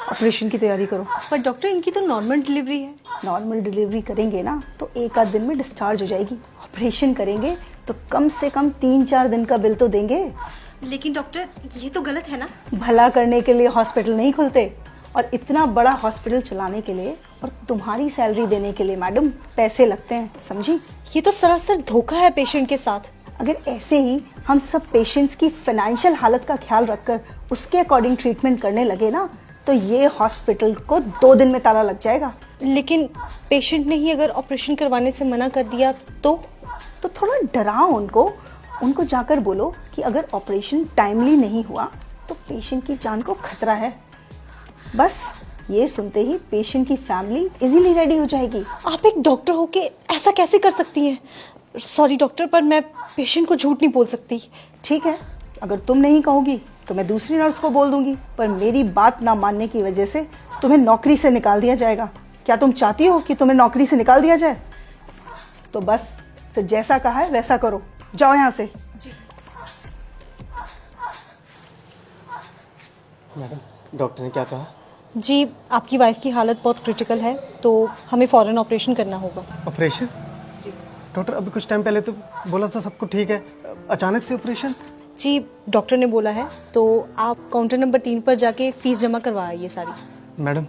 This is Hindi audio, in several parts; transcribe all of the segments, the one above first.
ऑपरेशन की तैयारी करो। पर डॉक्टर इनकी तो नॉर्मल डिलीवरी है। नॉर्मल डिलीवरी करेंगे ना तो एक आध दिन में डिस्चार्ज हो जाएगी। ऑपरेशन करेंगे तो कम से कम 3-4 दिन का बिल तो देंगे। लेकिन डॉक्टर ये तो गलत है ना। भला करने के लिए हॉस्पिटल नहीं खुलते, और इतना बड़ा हॉस्पिटल चलाने के लिए और तुम्हारी सैलरी देने के लिए मैडम पैसे लगते हैं, समझी? ये तो सरासर धोखा है पेशेंट के साथ। अगर ऐसे ही हम सब पेशेंट्स की फाइनेंशियल हालत का ख्याल रखकर उसके अकॉर्डिंग ट्रीटमेंट करने लगे ना तो ये हॉस्पिटल को 2 दिन में ताला लग जाएगा। लेकिन पेशेंट ने ही अगर ऑपरेशन करवाने से मना कर दिया तो थोड़ा डराओ उनको जाकर बोलो कि अगर ऑपरेशन टाइमली नहीं हुआ तो पेशेंट की जान को खतरा है। बस ये सुनते ही पेशेंट की फैमिली इजीली रेडी हो जाएगी। आप एक डॉक्टर होके ऐसा कैसे कर सकती हैं? सॉरी डॉक्टर, पर मैं पेशेंट को झूठ नहीं बोल सकती। ठीक है, अगर तुम नहीं कहोगी तो मैं दूसरी नर्स को बोल दूंगी, पर मेरी बात ना मानने की वजह से तुम्हें नौकरी से निकाल दिया जाएगा। क्या तुम चाहती हो कि तुम्हें नौकरी से निकाल दिया जाए? तो बस फिर जैसा कहा है वैसा करो, जाओ यहाँ से। जी मैडम, डॉक्टर ने क्या कहा? जी, आपकी वाइफ की हालत बहुत क्रिटिकल है तो हमें फौरन ऑपरेशन करना होगा। ऑपरेशन? जी डॉक्टर, अभी कुछ टाइम पहले तो बोला था सब कुछ ठीक है, अचानक से ऑपरेशन? जी, डॉक्टर ने बोला है तो आप काउंटर नंबर 3 पर जाके फीस जमा करवा आइए सारी। मैडम,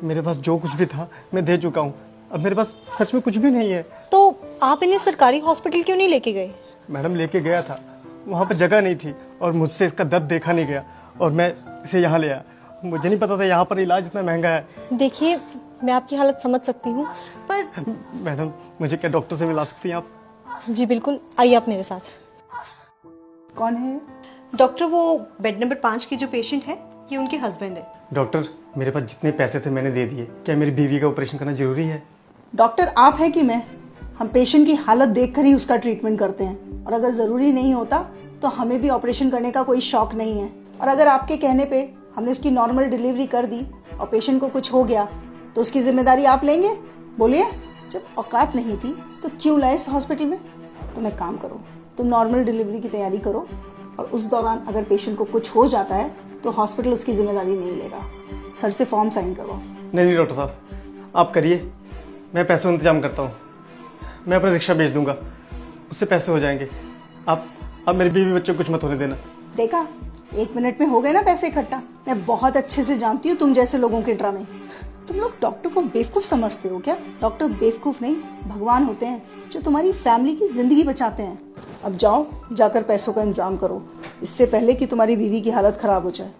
मेरे पास जो कुछ भी था मैं दे चुका हूँ, अब मेरे पास सच में कुछ भी नहीं है। तो आप इन्हें सरकारी हॉस्पिटल क्यों नहीं लेके गए? मैडम, लेके गया था, वहाँ पर जगह नहीं थी और मुझसे इसका दर्द देखा नहीं गया और मैं इसे यहाँ ले आया। मुझे नहीं पता था यहाँ पर इलाज इतना महंगा है। देखिए, मैं आपकी हालत समझ सकती हूँ पर मैडम, मुझे क्या डॉक्टर से मिला सकती हैं आप? जी बिल्कुल, आइए आप मेरे साथ। कौन है? डॉक्टर, वो बेड नंबर 5 की जो पेशेंट है ये उनके हस्बैंड है। डॉक्टर, मेरे पास जितने पैसे थे मैंने दे दिए, क्या मेरी बीवी का ऑपरेशन करना जरूरी है? डॉक्टर आप है कि मैं? हम पेशेंट की हालत देखकर ही उसका ट्रीटमेंट करते हैं, और अगर जरूरी नहीं होता तो हमें भी ऑपरेशन करने का कोई शौक नहीं है। और अगर आपके कहने पे हमने उसकी नॉर्मल डिलीवरी कर दी और पेशेंट को कुछ हो गया तो उसकी जिम्मेदारी आप लेंगे? बोलिए, जब औकात नहीं थी तो क्यों लाए इस हॉस्पिटल में? तुम एक काम करो, तुम नॉर्मल डिलीवरी की तैयारी करो और उस दौरान अगर पेशेंट को कुछ हो जाता है तो हॉस्पिटल उसकी जिम्मेदारी नहीं लेगा। सर से फॉर्म साइन करवाओ। नहीं डॉक्टर साहब, आप करिए, मैं पैसों का इंतजाम करता हूँ। मैं अपना रिक्शा भेज दूंगा, उससे पैसे हो जाएंगे। आप मेरी बीवी बच्चे को कुछ मत होने देना। देखा, 1 मिनट में हो गए ना पैसे इकट्ठा। मैं बहुत अच्छे से जानती हूँ तुम जैसे लोगों के ड्रामे। तुम लोग डॉक्टर को बेवकूफ समझते हो क्या? डॉक्टर बेवकूफ नहीं, भगवान होते हैं जो तुम्हारी फैमिली की जिंदगी बचाते हैं। अब जाओ, जाकर पैसों का इंतजाम करो, इससे पहले कि तुम्हारी बीवी की हालत खराब हो जाए।